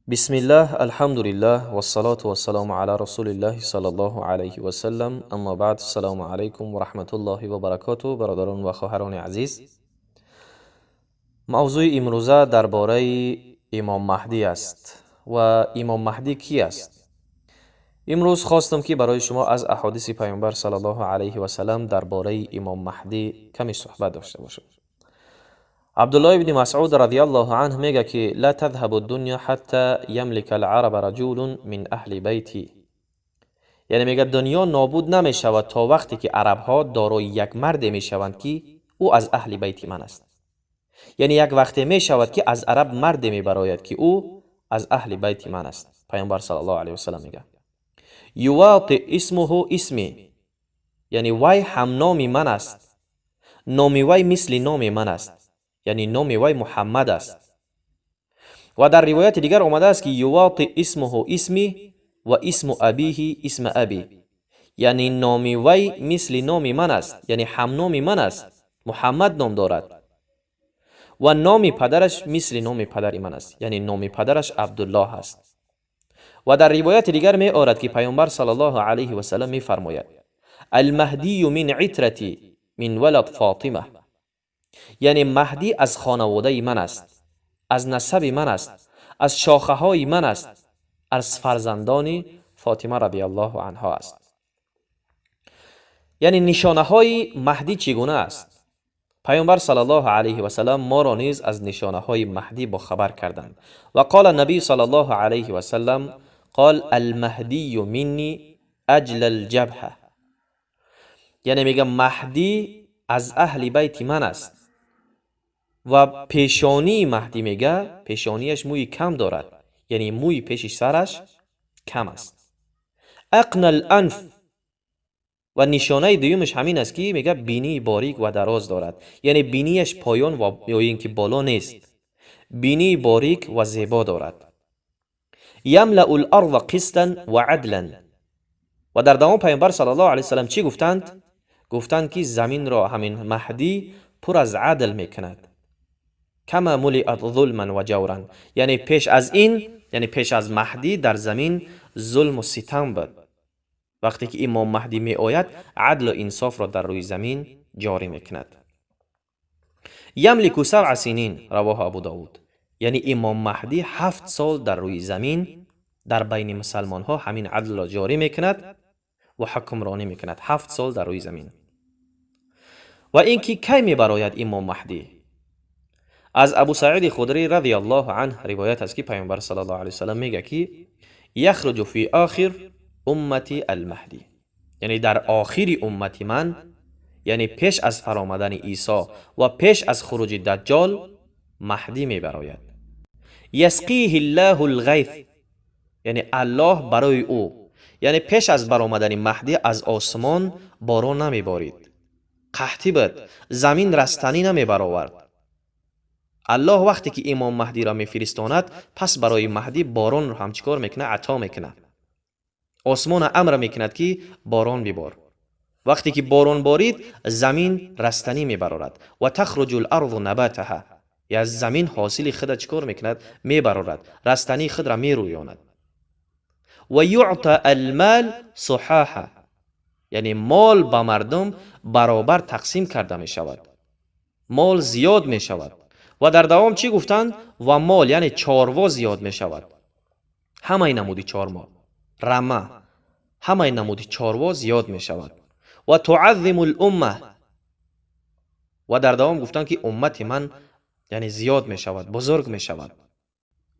بسم الله الحمد لله والصلاة والسلام على رسول الله صلى الله عليه وسلم. اما بعد، السلام علیکم و رحمت الله و برکاته. برادران و خواهران عزیز، موضوع امروزه درباره امام مهدی است. و امام مهدی کی است؟ امروز خواستم که برای شما از احادیث پیامبر صلی الله علیه و سلم درباره امام مهدی کمی صحبت داشته باشم. عبدالله ابن مسعود رضی الله عنه میگه که لا تذهب الدنیا حتی یملک العرب رجل من اهل بیتی. یعنی میگه دنیا نابود نمی شود تا وقتی که عرب ها دارای یک مرد می شوند که او از اهل بیت من است. یعنی یک وقتی می شود که از عرب مرد می براید که او از اهل بیت من است. پیامبر صلی الله علیه و سلم میگه یواطئ اسمه اسمی، یعنی وی هم نام من است، نام وی مثل نام من است، یعنی نام وی محمد است. و در روایت دیگر آمده است که یواطئ اسمه اسمی و اسم ابیه اسم ابی، یعنی نام وی مثل نام من است، یعنی هم نام من است، محمد نام دارد، و نام پدرش مثل نام پدر من است، یعنی نام پدرش عبدالله است. و در روایت دیگر می آورد که پیامبر صلی الله علیه و سلم می فرماید المهدی من عترتی من ولد فاطمه، یعنی مهدی از خانواده من است، از نسب من است، از شاخه های من است، از فرزندان فاطمه رضی الله عنها است. یعنی نشانه های مهدی چگونه است؟ پیامبر صلی الله علیه و سلم ما را نیز از نشانه های مهدی با خبر کردند. و قال النبی صلی الله علیه و سلم قال المهدی منی اجل الجبهه، یعنی میگه مهدی از اهل بیت من است و پیشانی مهدی میگه پیشانیش موی کم دارد، یعنی موی پیش سرش کم است. اقن الانف، و نشانه دویمش همین است که میگه بینی باریک و دراز دارد، یعنی بینیش پایان و یا اینکه بالا نیست، بینی باریک و زیبا دارد. یملأ الارض قسطا و عدلا، و در دوام پیامبر صلی الله علیه و سلم چی گفتند؟ گفتند که زمین را همین مهدی پر از عدل میکند. کما ملئت ظلما و جورا، یعنی پیش از این، یعنی پیش از مهدی در زمین ظلم و ستم بود. وقتی که امام مهدی می آید عدل و انصاف را در روی زمین جاری میکند. یملک 7 سنین رواه ابو داود، یعنی امام مهدی 7 سال در روی زمین در بین مسلمان ها همین عدل را جاری میکند و حکمرانی میکند. 7 سال در روی زمین. و اینکه کی می براید امام مهدی؟ از ابو سعید خدری رضی الله عنه روایت است که پیامبر صلی الله علیه و سلم میگه که یخرج فی آخر امتی المهدی، یعنی در آخر امتی من، یعنی پیش از فرامدن عیسی و پیش از خروج دجال مهدی می براید. یسقیه الله الغیث، یعنی الله برای او، یعنی پیش از برآمدن مهدی از آسمان باران نمی بارید، قحطی بود، زمین رستنی نمی برآورد. الله وقتی که امام مهدی را میفرستاند پس برای مهدی باران را هم چیکار میکنه؟ عطا میکنه. آسمان امر میکند که باران ببار. وقتی که باران بارید زمین رستنی میبرارد. و تخرج الارض نباتها، یا زمین حاصل خود چیکار میکند؟ میبرارد، رستنی خود را میرویاند. و یعطى المال صحاحا، یعنی مال با مردم برابر تقسیم کرده میشود، مال زیاد میشود. و در دوام چی گفتند؟ و مال یعنی چاروا زیاد می شود. همه نمودی چارما، رمه، همه نمودی چاروا زیاد می شود. و تعظم الامه، و در دوام گفتند که امت من یعنی زیاد می شود، بزرگ می شود.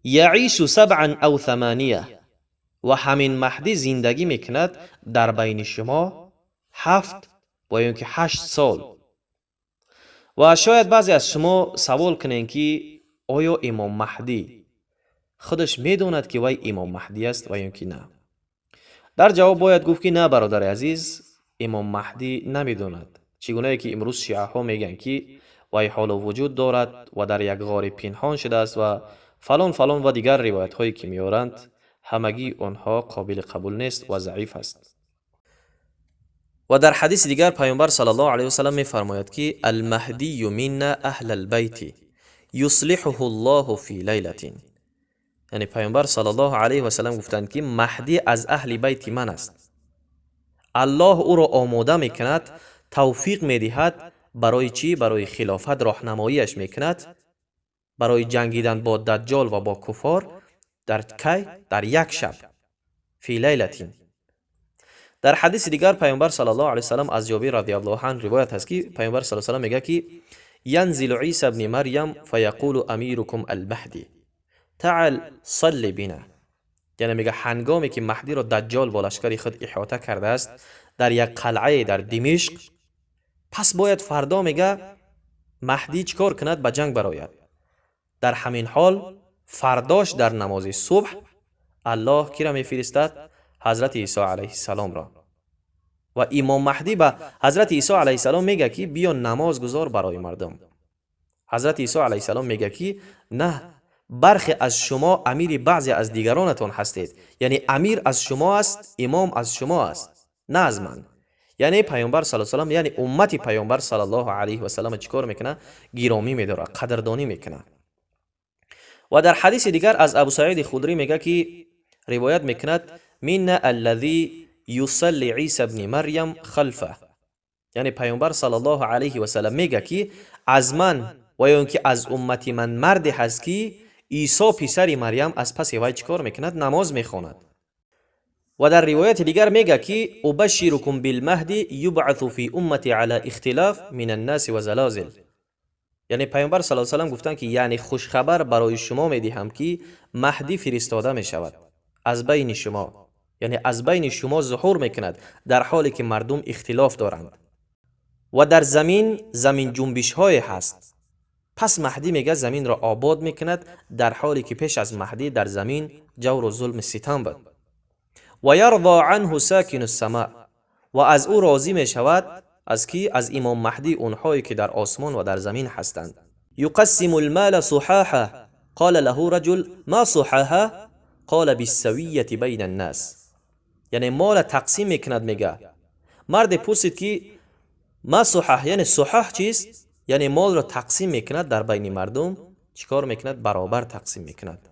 یعیش 7 او 8، و همین مهدی زندگی می کند در بین شما 7 و اینکه 8 سال. و شاید بعضی از شما سوال کنین که آیا امام مهدی خودش میدوند که وی امام مهدی است و یا که نه؟ در جواب باید گفت که نه برادر عزیز، امام مهدی نمیدوند. چگونه که امروز شیعه ها میگن که وی حال وجود دارد و در یک غار پنهان شده است و فلان فلان و دیگر روایت هایی که میارند، همگی آنها قابل قبول نیست و ضعیف است. و در حدیث دیگر پیامبر صلی الله علیه و سلم می‌فرماید که المهدی منا اهل البیت یصلحه الله فی لیلة، یعنی پیامبر صلی الله علیه و سلم گفتند که مهدی از اهل بیت من است. الله او را آماده میکند، توفیق میدهد. برای چی؟ برای خلافت راهنماییش میکند، برای جنگیدن با دجال و با کفار. در کی؟ در یک شب، فی لیلتین. در حدیث دیگر پیامبر صلی الله علیه و سلم از جابر رضی الله عنه روایت است که پیامبر صلی الله علیه و سلم میگه که ینزل عیسی ابن مریم فیقول امیرکم المهدی تعال صلی بنا. یعنی میگه هنگامی که مهدی را دجال با لشکر خود احاطه کرده است در یک قلعه در دمشق، پس باید فردا میگه مهدی چیکار کند؟ به جنگ براید. در همین حال فرداش در نماز صبح الله کی را میفرستد؟ حضرت عیسی علیه السلام را. و امام مهدی به حضرت عیسی علیه السلام میگه که بیا نماز گذار برای مردم. حضرت عیسی علیه السلام میگه که نه، برخی از شما امیر بعضی از دیگرانتان هستید. یعنی امیر از شما است، امام از شما است، نه از من. یعنی پیامبر صلی الله علیه و سلم، یعنی امت پیامبر صلی الله علیه و سلم چیکار میکنه؟ گرامی میداره، قدردانی میکنه. و در حدیث دیگر از ابو سعید خدری میگه که روایت میکند من الذی یصلی عیسی ابن مریم خلفه. یعنی پیامبر صلی الله علیه و سلم میگه که از من و یا اینکه از امتی من مردی هست که عیسی پسر مریم از پس وی چیکار میکند؟ نماز میخواند. و در روایت دیگر میگه که ابشرکم بالمهدی یبعث فی امتی علی اختلاف من الناس و زلازل. یعنی پیامبر صلی الله علیه و سلم گفتند که یعنی خوشخبر برای شما میدهم که مهدی فرستاده میشود از بین شما، یعنی از بین شما ظهور میکند در حالی که مردم اختلاف دارند و در زمین جنبش های هست. پس مهدی میگه زمین را آباد میکند در حالی که پیش از مهدی در زمین جور و ظلم ستم بود. و یرضى عنه ساکن السماء. و از او راضی میشود از کی؟ از امام مهدی اونهایی که در آسمان و در زمین هستند. یقسم المال صحاحا قال له رجل ما صحاحا قال بالسویه بین الناس. یعنی مال تقسیم میکند. میگه مرد پرسید که ما صحاح، یعنی صحاح چیست؟ یعنی مال را تقسیم میکند در بین مردم. چیکار میکند؟ برابر تقسیم میکند.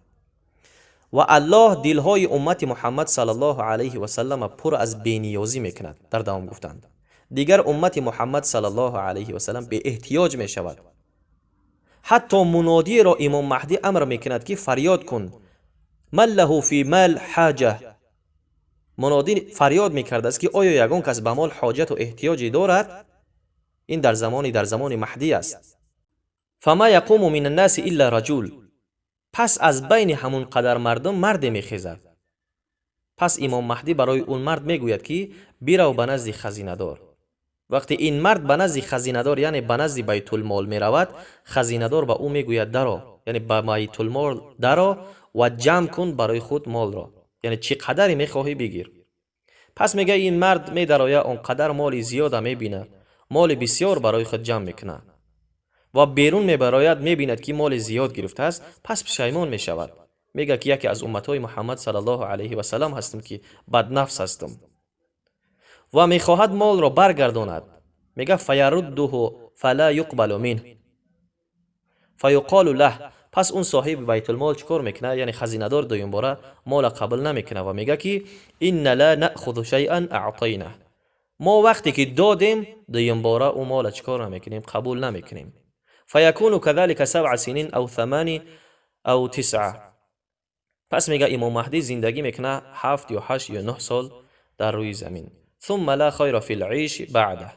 و الله دلهای امت محمد صلی الله علیه و سلم پر از بینیازی میکند. در دوام گفتند دیگر امت محمد صلی الله علیه و سلم به احتیاج میشود. حتی منادی را امام مهدی امر میکند که فریاد کن من له فی مال حاجه. منادی فریاد میکرد است که آیا یگان کس به مال حاجت و احتیاجی دارد؟ این در زمان مهدی است. فما یقوم من الناس الا رجل. پس از بین همون قدر مردم مرد میخیزد. پس امام مهدی برای اون مرد میگوید که برو به نزد خزینه دار. وقتی این مرد به نزد خزینه دار، یعنی به نزد بیت المال میرود، خزینه دار به او میگوید درو، یعنی به بیت المال درو و جمع کن برای خود مال را، یعنی چی قدری میخواهی بگیر. پس میگه این مرد میدراید اون قدر مال زیاد میبینه، مال بسیار برای خود جمع میکنه و بیرون میبراید میبیند که مال زیاد گرفته است. پس پشیمان میشود، میگه که یکی از امتهای محمد صلی الله علیه و سلم هستم که بد نفس هستم و میخواهد مال را برگرداند. میگه فیرده فلا یقبل منه فیقال له. پس اون صاحب بیت المال چیکار میکنه؟ یعنی خزینه دار دویم باره مال قبول نمیکنه و میگه که ان لا ناخذ شیئا اعطینا. ما وقتی که دادیم دویم باره اون مال چیکار نمیکنیم؟ قبول نمیکنیم. فیکون كذلك 7 سنین او 8 او 9. پس میگه امام مهدی زندگی میکنه 7 یا 8 یا 9 سال در روی زمین. ثم لا خیر فی العیش بعده.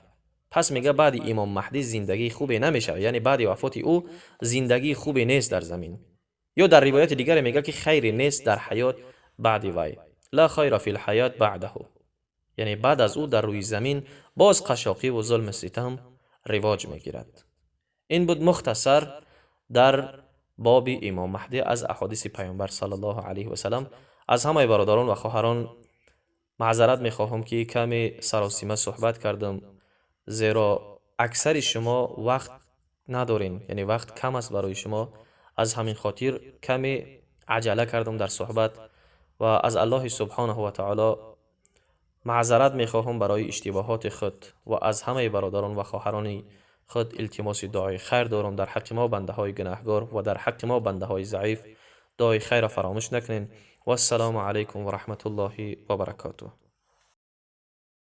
پس میگه بعد امام مهدی زندگی خوبی نمیشه، یعنی بعد وفات او زندگی خوبی نیست در زمین. یا در روایت دیگر میگه که خیری نیست در حیات بعد وی. لا خیر فی الحیات بعده. یعنی بعد از او در روی زمین باز قشاقی و ظلم ستم رواج میگیرد. این بود مختصر در باب امام مهدی از احادیث پیامبر صلی الله علیه و سلم. از همه برادران و خواهران معذرت میخواهم که کمی سراسیمه صحبت کردم، زیرا اکثر شما وقت ندارین، یعنی وقت کم است برای شما. از همین خاطر کمی عجله کردم در صحبت و از الله سبحانه و تعالی معذرت میخواهم برای اشتباهات خود و از همه برادران و خواهران خود التماس دعای خیر دارم در حق ما بنده های گناهگار و در حق ما بنده های ضعیف. دعای خیر را فراموش نکنین و السلام علیکم و رحمت الله و برکاته.